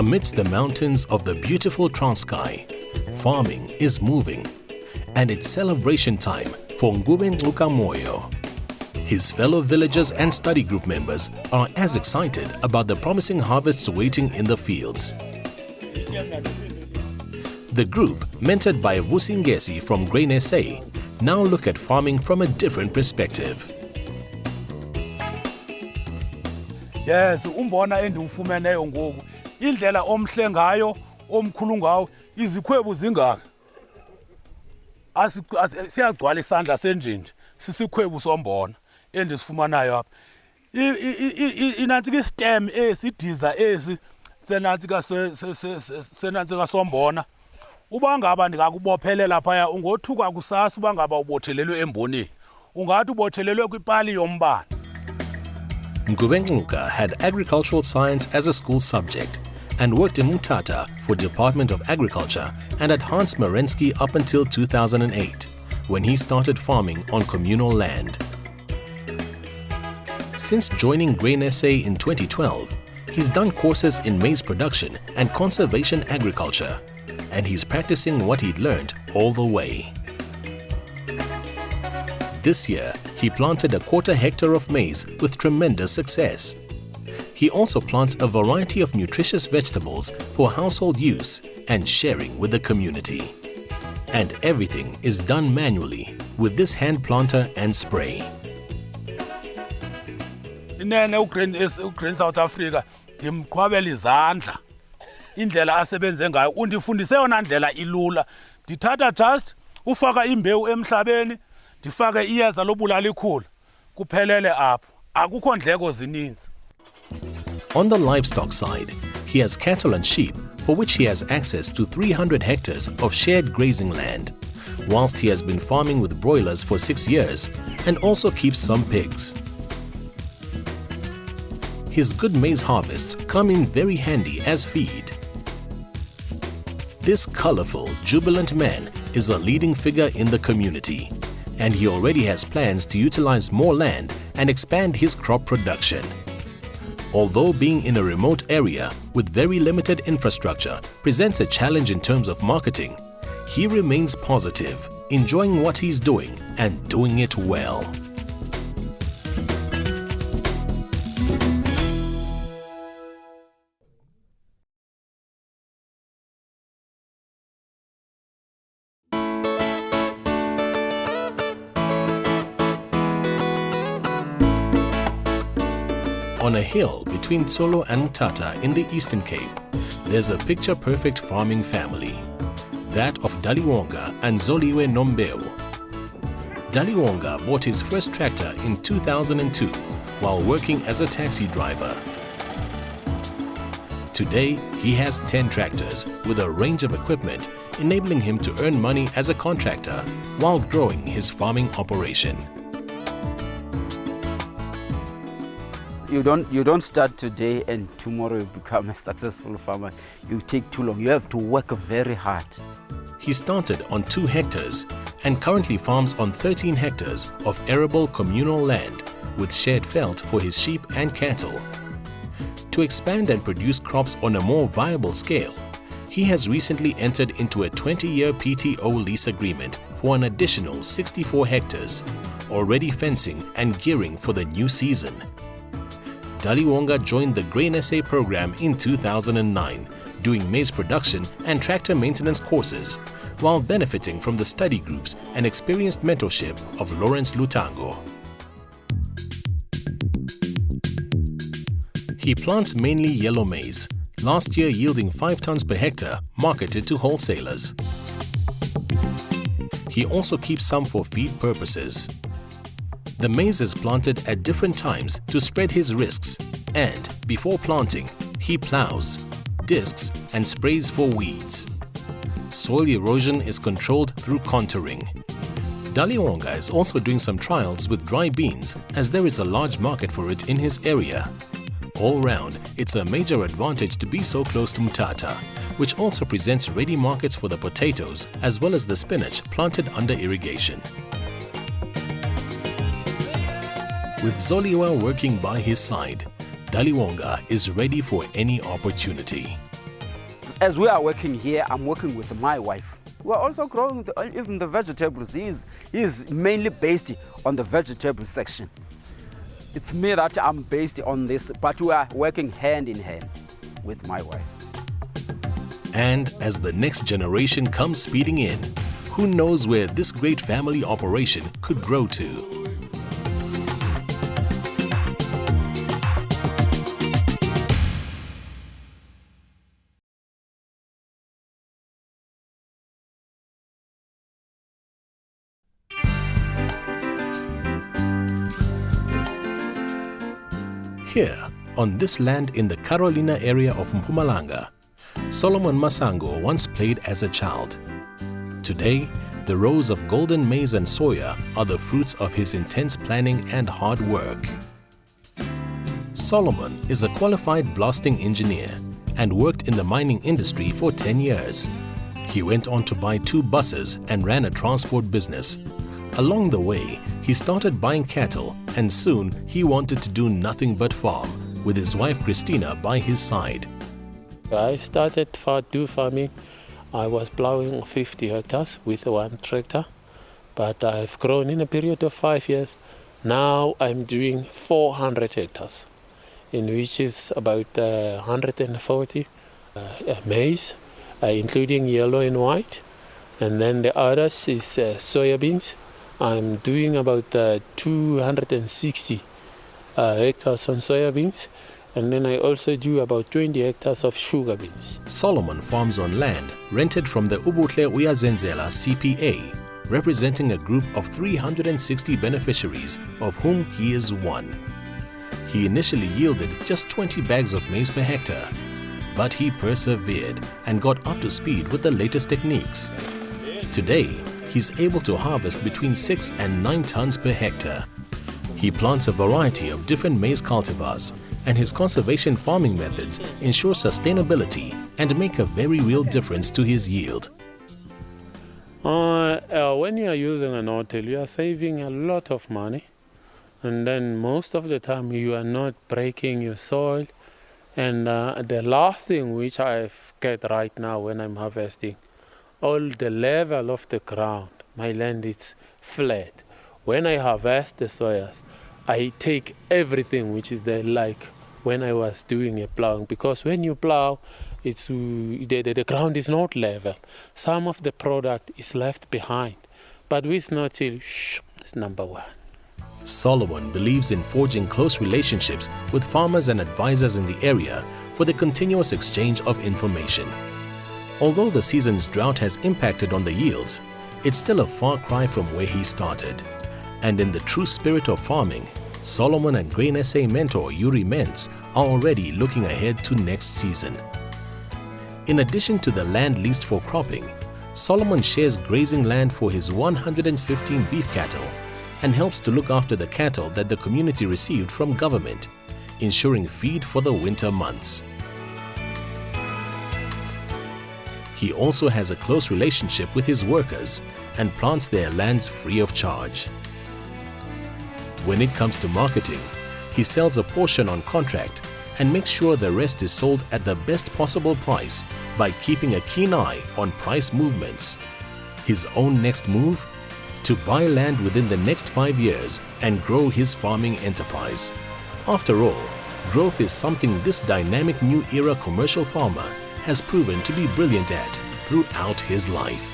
Amidst the mountains of the beautiful Transkei, farming is moving, and it's celebration time for Ngubengcuka Moyo. His fellow villagers and study group members are as excited about the promising harvests waiting in the fields. The group, mentored by Vusingesi from Grain SA, now look at farming from a different perspective. Yes, umbona endiwufumeneyo ngoku indlela omhle ngayo omkhulu ngawo izikhwebu zingaka siyagcwala isandla senjinji sisikhwebu sombona endisifumanayo apha inantsika istem esidiza esi senantsika sombona uba ngaba ndingakubophelela phaya ungothuka kusasa uba ngaba ubothelelwe emboneni ungathi ubothelelwe kwipali yombane. Ngubengcuka had agricultural science as a school subject and worked in Mutata for Department of Agriculture and at Hans Marensky up until 2008, when he started farming on communal land. Since joining Grain SA in 2012, he's done courses in maize production and conservation agriculture, and he's practicing what he'd learned all the way. This year, he planted a 1/4 hectare of maize with tremendous success. He also plants a variety of nutritious vegetables for household use and sharing with the community. And everything is done manually with this hand planter and spray. Inene uGrain South Africa ndimqhwabela izandla indlela asebenze ngayo undifundise yona ndlela ilula ndithatha just ufaka imbewu emhlabeni ndifake iyeza lobulala ikhula kuphelele apho akukho ndleko zininzi. On the livestock side, he has cattle and sheep for which he has access to 300 hectares of shared grazing land, whilst he has been farming with broilers for 6 years and also keeps some pigs. His good maize harvests come in very handy as feed. This colorful, jubilant man is a leading figure in the community, and he already has plans to utilize more land and expand his crop production. Although being in a remote area with very limited infrastructure presents a challenge in terms of marketing, he remains positive, enjoying what he's doing and doing it well. On a hill between Tsolo and Mthatha in the Eastern Cape, there's a picture-perfect farming family, that of Wonga and Zoliwe Nombeu. Wonga bought his first tractor in 2002 while working as a taxi driver. Today, he has 10 tractors with a range of equipment, enabling him to earn money as a contractor while growing his farming operation. You don't start today and tomorrow you become a successful farmer. You take too long. You have to work very hard. He started on 2 hectares and currently farms on 13 hectares of arable communal land with shared veld for his sheep and cattle. To expand and produce crops on a more viable scale, he has recently entered into a 20-year PTO lease agreement for an additional 64 hectares, already fencing and gearing for the new season. Wonga joined the Grain SA program in 2009, doing maize production and tractor maintenance courses, while benefiting from the study groups and experienced mentorship of Lawrence Lutango. He plants mainly yellow maize, last year yielding 5 tons per hectare, marketed to wholesalers. He also keeps some for feed purposes. The maize is planted at different times to spread his risks, and before planting, he plows, discs and sprays for weeds. Soil erosion is controlled through contouring. Wonga is also doing some trials with dry beans as there is a large market for it in his area. All round, it's a major advantage to be so close to Mthatha, which also presents ready markets for the potatoes as well as the spinach planted under irrigation. With Zoliwa working by his side, Wonga is ready for any opportunity. As we are working here, I'm working with my wife. We're also growing even the vegetables. He's mainly based on the vegetable section. It's me that I'm based on this, but we are working hand in hand with my wife. And as the next generation comes speeding in, who knows where this great family operation could grow to? Here, on this land in the Carolina area of Mpumalanga, Solomon Masango once played as a child. Today, the rows of golden maize and soya are the fruits of his intense planning and hard work. Solomon is a qualified blasting engineer and worked in the mining industry for 10 years. He went on to buy 2 buses and ran a transport business. Along the way, he started buying cattle, and soon he wanted to do nothing but farm, with his wife Christina by his side. I started farming. I was plowing 50 hectares with 1 tractor, but I've grown in a period of 5 years. Now I'm doing 400 hectares, in which is about 140 maize, including yellow and white, and then the others is soybeans. I'm doing about 260 hectares on soybeans, and then I also do about 20 hectares of sugar beans. Solomon farms on land rented from the Ubuhle Uyazenzela CPA, representing a group of 360 beneficiaries, of whom he is one. He initially yielded just 20 bags of maize per hectare, but he persevered and got up to speed with the latest techniques. Today, he's able to harvest between 6 and 9 tons per hectare. He plants a variety of different maize cultivars, and his conservation farming methods ensure sustainability and make a very real difference to his yield. When you are using an no-till, you are saving a lot of money, and then most of the time you are not breaking your soil. And the last thing which I've get right now when I'm harvesting, all the level of the ground, my land is flat. When I harvest the soyas, I take everything which is there, like when I was doing a plowing, because when you plow, it's the ground is not level. Some of the product is left behind, but with no-till, it's number 1. Solomon believes in forging close relationships with farmers and advisors in the area for the continuous exchange of information. Although the season's drought has impacted on the yields, it's still a far cry from where he started. And in the true spirit of farming, Solomon and Grain SA mentor Yuri Mentz are already looking ahead to next season. In addition to the land leased for cropping, Solomon shares grazing land for his 115 beef cattle and helps to look after the cattle that the community received from government, ensuring feed for the winter months. He also has a close relationship with his workers and plants their lands free of charge. When it comes to marketing, he sells a portion on contract and makes sure the rest is sold at the best possible price by keeping a keen eye on price movements. His own next move? To buy land within the next 5 years and grow his farming enterprise. After all, growth is something this dynamic new era commercial farmer has proven to be brilliant at throughout his life.